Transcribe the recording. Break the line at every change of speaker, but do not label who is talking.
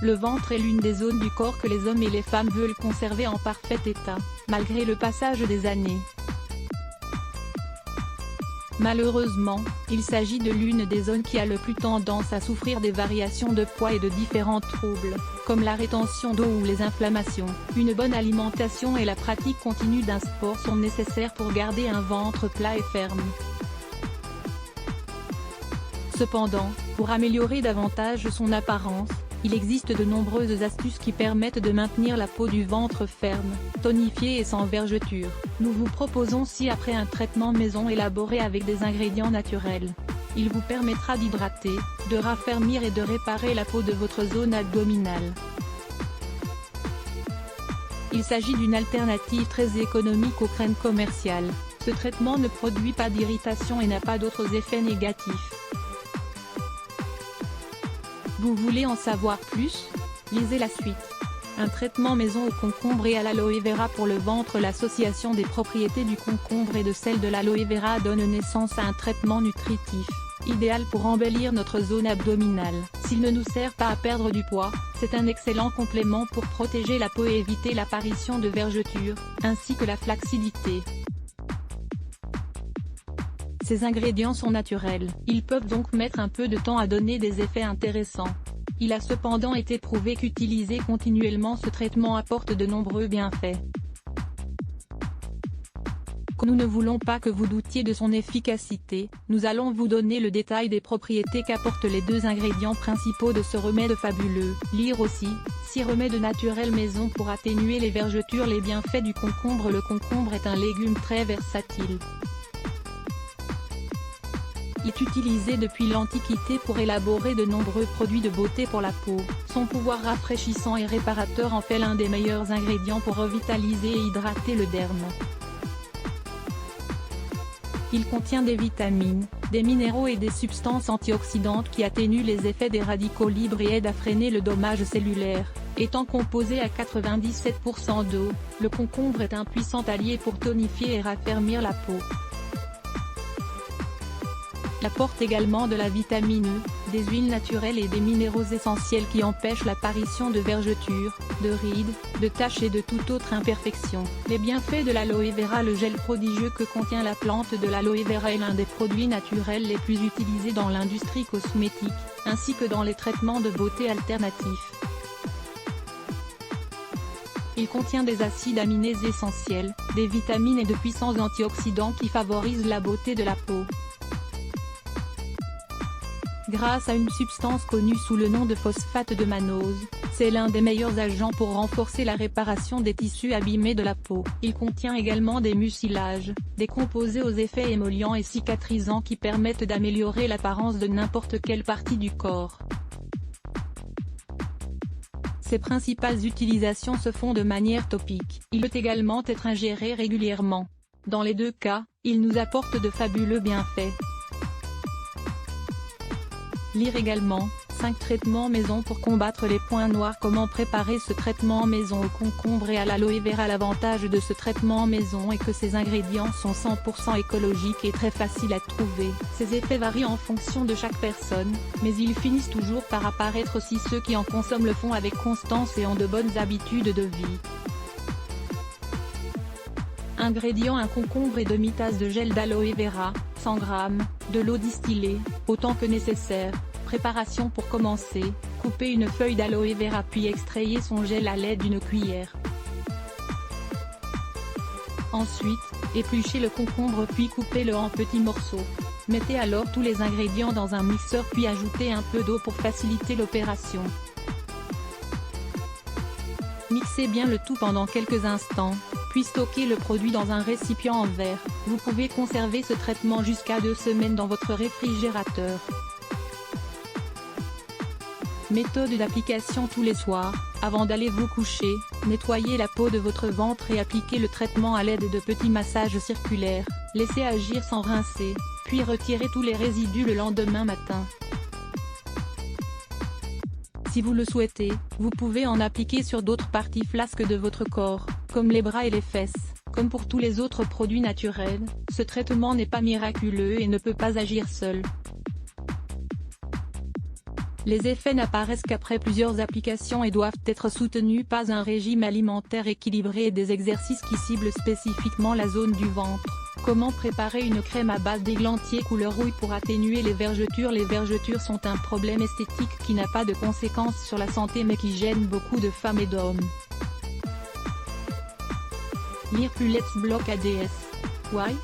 Le ventre est l'une des zones du corps que les hommes et les femmes veulent conserver en parfait état, malgré le passage des années. Malheureusement, il s'agit de l'une des zones qui a le plus tendance à souffrir des variations de poids et de différents troubles, comme la rétention d'eau ou les inflammations. Une bonne alimentation et la pratique continue d'un sport sont nécessaires pour garder un ventre plat et ferme. Cependant, pour améliorer davantage son apparence, il existe de nombreuses astuces qui permettent de maintenir la peau du ventre ferme, tonifiée et sans vergetures. Nous vous proposons ci-après un traitement maison élaboré avec des ingrédients naturels. Il vous permettra d'hydrater, de raffermir et de réparer la peau de votre zone abdominale. Il s'agit d'une alternative très économique aux crèmes commerciales. Ce traitement ne produit pas d'irritation et n'a pas d'autres effets négatifs. Vous voulez en savoir plus? Lisez la suite. Un traitement maison au concombre et à l'aloe vera pour le ventre. L'association des propriétés du concombre et de celles de l'aloe vera donne naissance à un traitement nutritif, idéal pour embellir notre zone abdominale. S'il ne nous sert pas à perdre du poids, c'est un excellent complément pour protéger la peau et éviter l'apparition de vergetures, ainsi que la flacidité. Ces ingrédients sont naturels, ils peuvent donc mettre un peu de temps à donner des effets intéressants. Il a cependant été prouvé qu'utiliser continuellement ce traitement apporte de nombreux bienfaits. Nous ne voulons pas que vous doutiez de son efficacité, nous allons vous donner le détail des propriétés qu'apportent les deux ingrédients principaux de ce remède fabuleux. Lire aussi, 6 remèdes naturels maison pour atténuer les vergetures. Les bienfaits du concombre. Le concombre est un légume très versatile. Il est utilisé depuis l'Antiquité pour élaborer de nombreux produits de beauté pour la peau. Son pouvoir rafraîchissant et réparateur en fait l'un des meilleurs ingrédients pour revitaliser et hydrater le derme. Il contient des vitamines, des minéraux et des substances antioxydantes qui atténuent les effets des radicaux libres et aident à freiner le dommage cellulaire. Étant composé à 97% d'eau, le concombre est un puissant allié pour tonifier et raffermir la peau. Il apporte également de la vitamine E, des huiles naturelles et des minéraux essentiels qui empêchent l'apparition de vergetures, de rides, de taches et de toute autre imperfection. Les bienfaits de l'aloe vera. Le gel prodigieux que contient la plante de l'aloe vera est l'un des produits naturels les plus utilisés dans l'industrie cosmétique, ainsi que dans les traitements de beauté alternatifs. Il contient des acides aminés essentiels, des vitamines et de puissants antioxydants qui favorisent la beauté de la peau. Grâce à une substance connue sous le nom de phosphate de mannose, c'est l'un des meilleurs agents pour renforcer la réparation des tissus abîmés de la peau. Il contient également des mucilages, des composés aux effets émollients et cicatrisants qui permettent d'améliorer l'apparence de n'importe quelle partie du corps. Ses principales utilisations se font de manière topique. Il peut également être ingéré régulièrement. Dans les deux cas, il nous apporte de fabuleux bienfaits. Lire également, 5 traitements maison pour combattre les points noirs. Comment préparer ce traitement maison au concombre et à l'aloe vera? L'avantage de ce traitement maison est que ses ingrédients sont 100% écologiques et très faciles à trouver. Ses effets varient en fonction de chaque personne, mais ils finissent toujours par apparaître si ceux qui en consomment le font avec constance et ont de bonnes habitudes de vie. Ingrédients: un concombre et demi-tasse de gel d'aloe vera, 100 g, de l'eau distillée, autant que nécessaire. Préparation pour commencer, coupez une feuille d'aloe vera puis extrayez son gel à l'aide d'une cuillère. Ensuite, épluchez le concombre puis coupez-le en petits morceaux. Mettez alors tous les ingrédients dans un mixeur puis ajoutez un peu d'eau pour faciliter l'opération. Mixez bien le tout pendant quelques instants, puis stockez le produit dans un récipient en verre. Vous pouvez conserver ce traitement jusqu'à 2 semaines dans votre réfrigérateur. Méthode d'application: tous les soirs, avant d'aller vous coucher, nettoyez la peau de votre ventre et appliquez le traitement à l'aide de petits massages circulaires. Laissez agir sans rincer, puis retirez tous les résidus le lendemain matin. Si vous le souhaitez, vous pouvez en appliquer sur d'autres parties flasques de votre corps, comme les bras et les fesses. Comme pour tous les autres produits naturels, ce traitement n'est pas miraculeux et ne peut pas agir seul. Les effets n'apparaissent qu'après plusieurs applications et doivent être soutenus par un régime alimentaire équilibré et des exercices qui ciblent spécifiquement la zone du ventre. Comment préparer une crème à base d'églantier couleur rouille pour atténuer les vergetures? Les vergetures sont un problème esthétique qui n'a pas de conséquences sur la santé mais qui gêne beaucoup de femmes et d'hommes. Lire plus Let's Block ADS. Why?